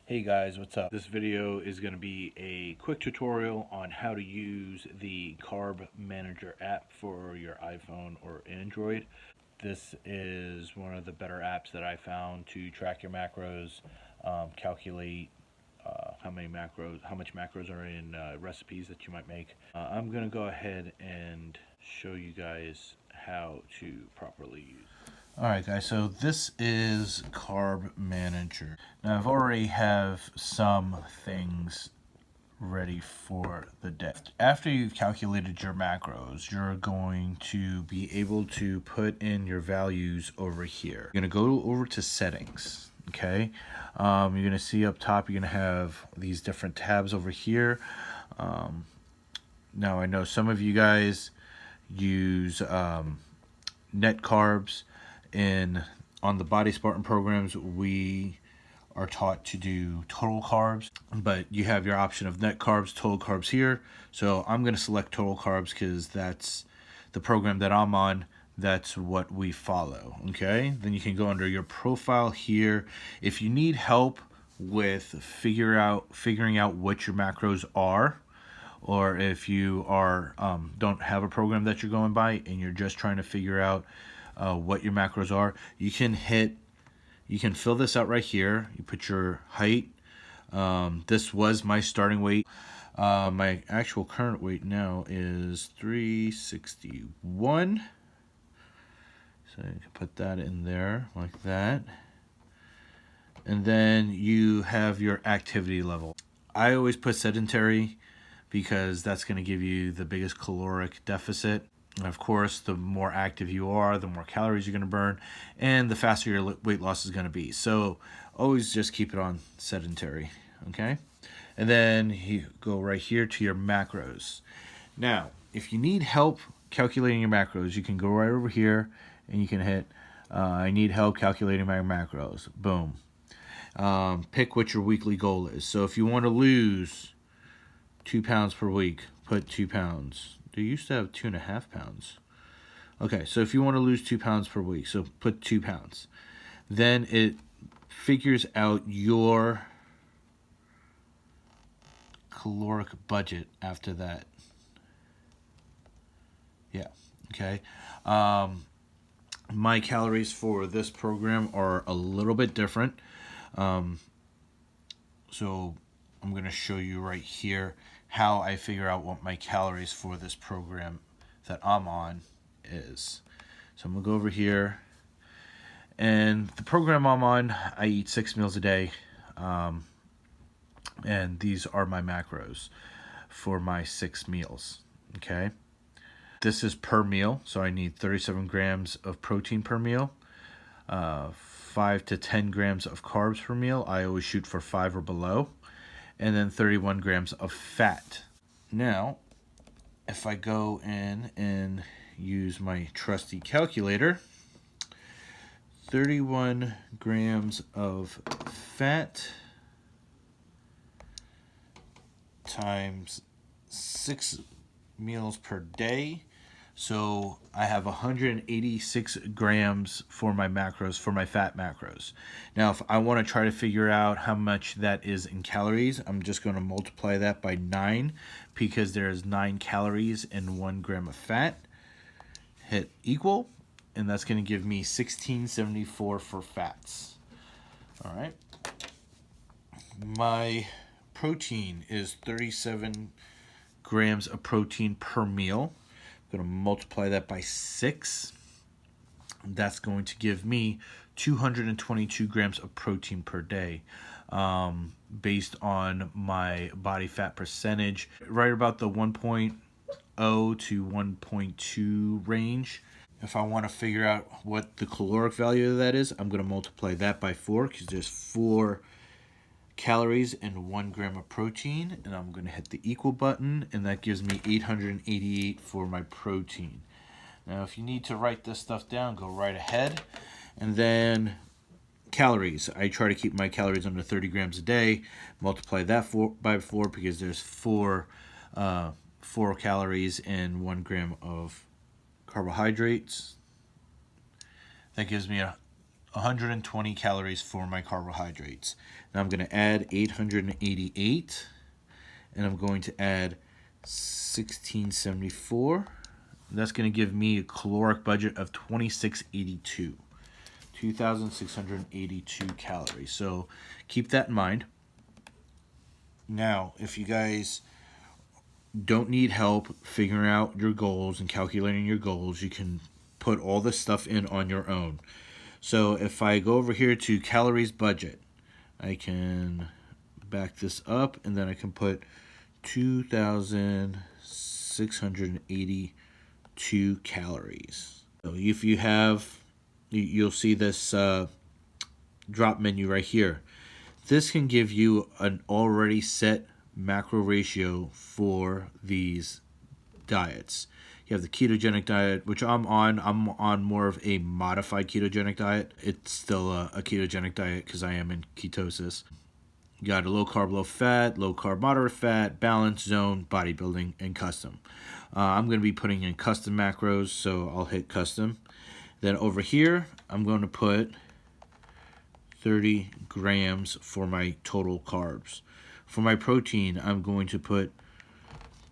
Hey guys, what's up? This video is going to be a quick tutorial on how to use the Carb Manager app for your iPhone or Android. This is one of the better apps that I found to track your macros, calculate how much macros are in recipes that you might make. I'm going to go ahead and show you guys how to properly use it. Alright guys, so this is Carb Manager. Now I've already have some things ready for the day. After you've calculated your macros, you're going to be able to put in your values over here. You're going to go over to settings, okay? You're going to see up top, you're going to have these different tabs over here. Now I know some of you guys use net carbs. On the Body Spartan programs, we are taught to do total carbs, but you have your option of net carbs, total carbs here. So I'm going to select total carbs because that's the program that I'm on. That's what we follow. Okay, then you can go under your profile here. If you need help with figuring out what your macros are, or if you are don't have a program that you're going by and you're just trying to figure out what your macros are, you can fill this out right here. You put your height. This was my starting weight. My actual current weight now is 361. So you can put that in there like that. And then you have your activity level. I always put sedentary because that's going to give you the biggest caloric deficit. And of course, the more active you are, the more calories you're going to burn, and the faster your weight loss is going to be. So always just keep it on sedentary, okay? And then you go right here to your macros. Now, if you need help calculating your macros, you can go right over here and you can hit, I need help calculating my macros. Boom. Pick what your weekly goal is. So if you want to lose 2 pounds per week, put 2 pounds. They used to have 2.5 pounds. Okay, so if you want to lose 2 pounds per week, so put 2 pounds. Then it figures out your caloric budget after that. Yeah, okay. My calories for this program are a little bit different. So I'm going to show you right here how I figure out what my calories for this program that I'm on is. So I'm going to go over here. And the program I'm on, I eat 6 meals a day. And these are my macros for my 6 meals. Okay. This is per meal. So I need 37 grams of protein per meal. 5 to 10 grams of carbs per meal. I always shoot for 5 or below. And then 31 grams of fat. Now, if I go in and use my trusty calculator, 31 grams of fat times 6 meals per day. So I have 186 grams for my macros, for my fat macros. Now, if I want to try to figure out how much that is in calories, I'm just going to multiply that by 9 because there's 9 calories in 1 gram of fat. Hit equal, and that's going to give me 1674 for fats. All right. My protein is 37 grams of protein per meal. I'm going to multiply that by 6. That's going to give me 222 grams of protein per day, based on my body fat percentage, right about the 1.0 to 1.2 range. If I want to figure out what the caloric value of that is, I'm going to multiply that by 4 because there's 4 calories and 1 gram of protein, and I'm going to hit the equal button, and that gives me 888 for my protein. Now if you need to write this stuff down, go right ahead. And then calories, I try to keep my calories under 30 grams a day. Multiply that by 4 because there's 4 calories and 1 gram of carbohydrates. That gives me 120 calories for my carbohydrates. Now I'm going to add 888, and I'm going to add 1674. That's going to give me a caloric budget of 2682. 2,682 calories. So keep that in mind. Now, if you guys don't need help figuring out your goals and calculating your goals, you can put all this stuff in on your own. So if I go over here to calories budget, I can back this up, and then I can put 2,682 calories. So if you have, you'll see this drop menu right here. This can give you an already set macro ratio for these diets. You have the ketogenic diet, which I'm on. I'm on more of a modified ketogenic diet. It's still a ketogenic diet because I am in ketosis. You got a low carb, low fat, low carb, moderate fat, balance, zone, bodybuilding, and custom. I'm going to be putting in custom macros, so I'll hit custom. Then over here, I'm going to put 30 grams for my total carbs. For my protein, I'm going to put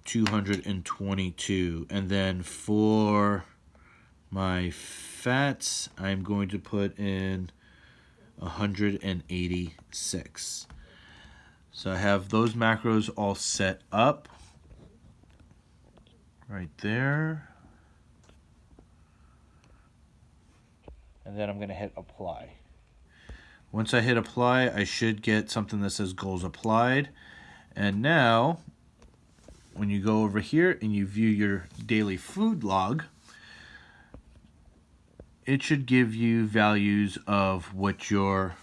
222. And then for my fats, I'm going to put in 186. So I have those macros all set up right there. And then I'm going to hit apply. Once I hit apply, I should get something that says goals applied. And now, when you go over here and you view your daily food log, it should give you values of what your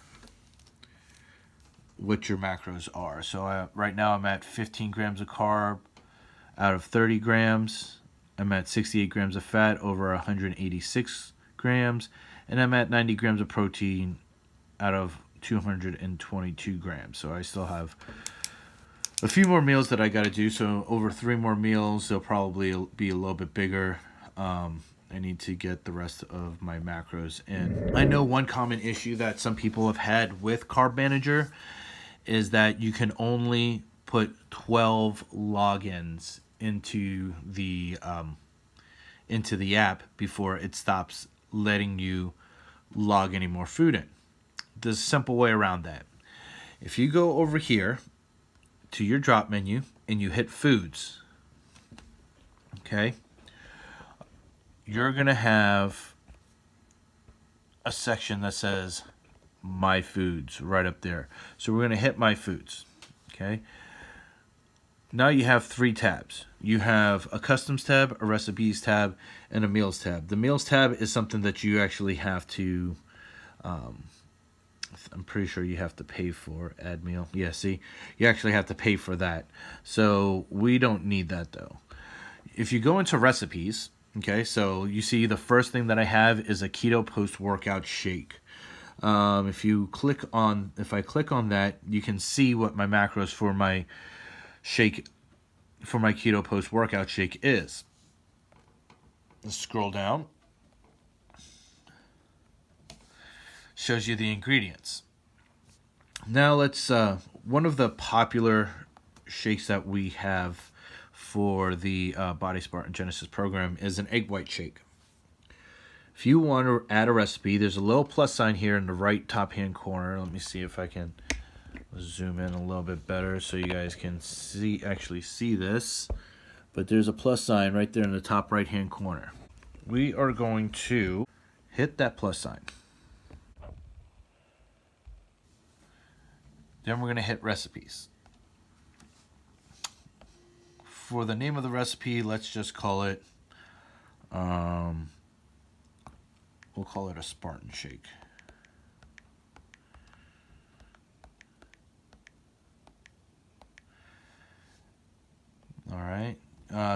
macros are. So right now I'm at 15 grams of carb out of 30 grams. I'm at 68 grams of fat over 186 grams. And I'm at 90 grams of protein out of 222 grams. So I still have a few more meals that I got to do. So over 3 more meals, they'll probably be a little bit bigger. I need to get the rest of my macros in. I know one common issue that some people have had with Carb Manager is that you can only put 12 logins into the app before it stops letting you log any more food in. There's a simple way around that. If you go over here to your drop menu and you hit foods, okay, you're going to have a section that says my foods right up there. So we're going to hit my foods, okay? Now you have 3 tabs. You have a customs tab, a recipes tab, and a meals tab. The meals tab is something that you actually have to, I'm pretty sure you have to pay for. Add meal. Yeah, see? You actually have to pay for that. So we don't need that though. If you go into recipes, okay, so you see the first thing that I have is a keto post-workout shake. If I click on that, you can see what my macros for my shake, for my keto post-workout shake is. Let's scroll down. Shows you the ingredients. Now let's, one of the popular shakes that we have for the Body Spartan Genesis Program is an egg white shake. If you want to add a recipe, there's a little plus sign here in the right top hand corner. Let me see if I can zoom in a little bit better so you guys can actually see this. But there's a plus sign right there in the top right hand corner. We are going to hit that plus sign. Then we're going to hit recipes. For the name of the recipe, let's just call it, we'll call it a Spartan shake. All right.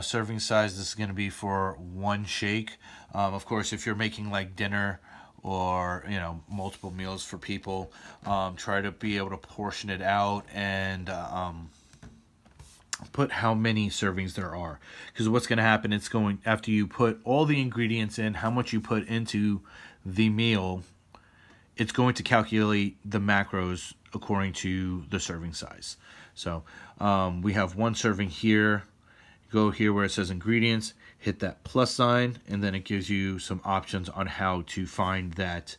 Serving size, this is going to be for 1 shake. Of course, if you're making like dinner or, you know, multiple meals for people, try to be able to portion it out and put how many servings there are. Because what's going to happen, it's going, after you put all the ingredients in, how much you put into the meal, it's going to calculate the macros according to the serving size. So we have 1 serving here. Go here where it says ingredients, hit that plus sign, and then it gives you some options on how to find that,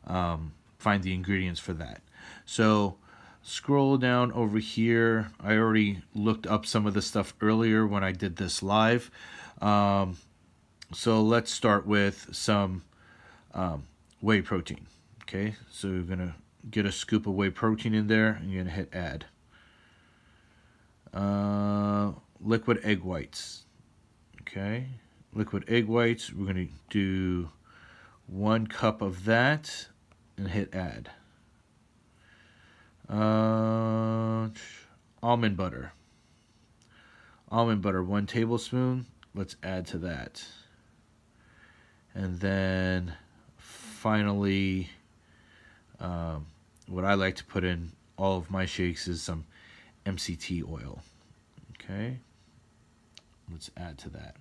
find the ingredients for that. So scroll down over here. I already looked up some of the stuff earlier when I did this live. So let's start with some whey protein. Okay, so you're gonna get a scoop of whey protein in there, and you're gonna hit add. Liquid egg whites. Okay, liquid egg whites. We're gonna do 1 cup of that, and hit add. Almond butter. Almond butter, 1 tablespoon. Let's add to that. And then finally, what I like to put in all of my shakes is some MCT oil. Okay, let's add to that.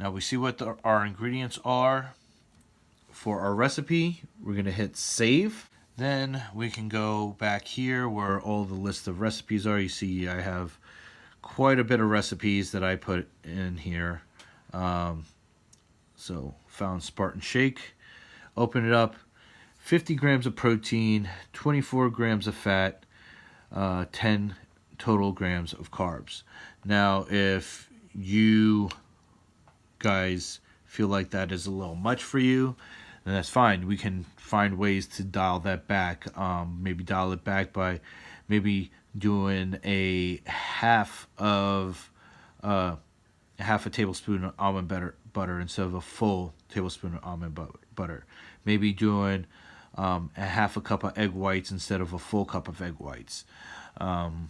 Now we see what our ingredients are for our recipe. We're going to hit save. Then we can go back here where all the list of recipes are. You see I have quite a bit of recipes that I put in here. So found Spartan Shake. Open it up. 50 grams of protein, 24 grams of fat, 10 total grams of carbs. Now, if you guys feel like that is a little much for you, then that's fine. We can find ways to dial that back. Maybe dial it back by maybe doing a half a tablespoon of almond butter instead of a full tablespoon of almond butter. Maybe doing a half a cup of egg whites instead of a full cup of egg whites. And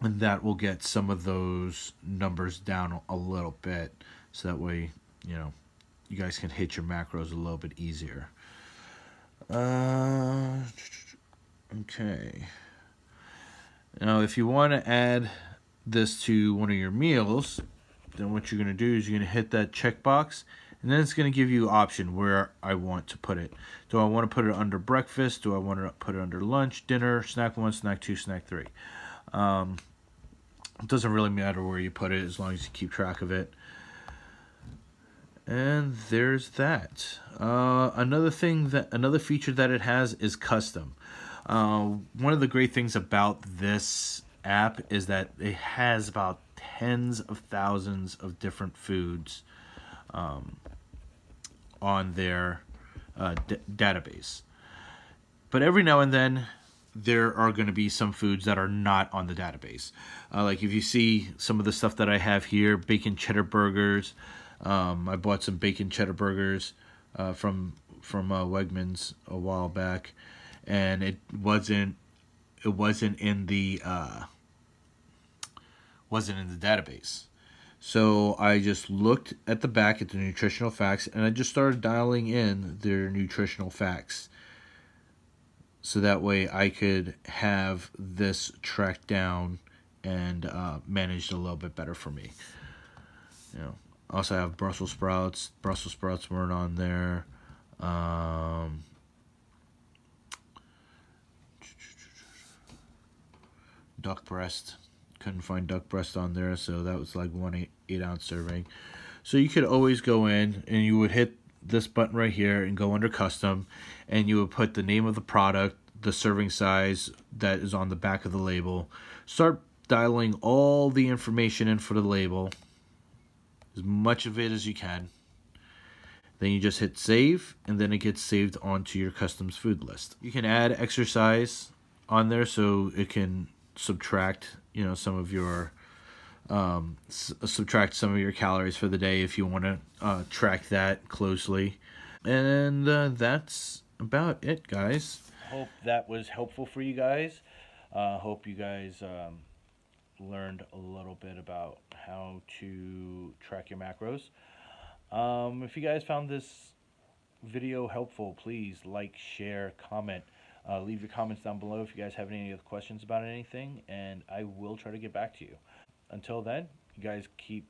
that will get some of those numbers down a little bit, so that way, you know, you guys can hit your macros a little bit easier. Okay. Now, if you want to add this to one of your meals, then what you're going to do is you're going to hit that checkbox, and then it's going to give you an option where I want to put it. Do I want to put it under breakfast? Do I want to put it under lunch, dinner, snack 1, snack 2, snack 3? It doesn't really matter where you put it as long as you keep track of it. And there's that. Another feature that it has is custom. One of the great things about this app is that it has about tens of thousands of different foods on their database. But every now and then, there are going to be some foods that are not on the database. Like if you see some of the stuff that I have here, bacon cheddar burgers. I bought some bacon cheddar burgers from Wegmans a while back, and it wasn't in the database. So I just looked at the back at the nutritional facts, and I just started dialing in their nutritional facts, so that way I could have this tracked down and managed a little bit better for me. You know, also I have Brussels sprouts. Brussels sprouts weren't on there. Duck breast. Couldn't find duck breast on there, so that was like 1 8-ounce serving. So you could always go in and you would hit this button right here and go under custom, and you would put the name of the product, the serving size that is on the back of the label. Start dialing all the information in for the label, as much of it as you can. Then you just hit save, and then it gets saved onto your customs food list. You can add exercise on there, so it can subtract, you know, some of your subtract some of your calories for the day if you want to track that closely. And that's about it, guys. Hope that was helpful for you guys. Hope you guys learned a little bit about how to track your macros. If you guys found this video helpful, please like, share, comment. Leave your comments down below if you guys have any other questions about anything, and I will try to get back to you. Until then, you guys keep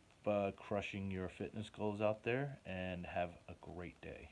crushing your fitness goals out there, and have a great day.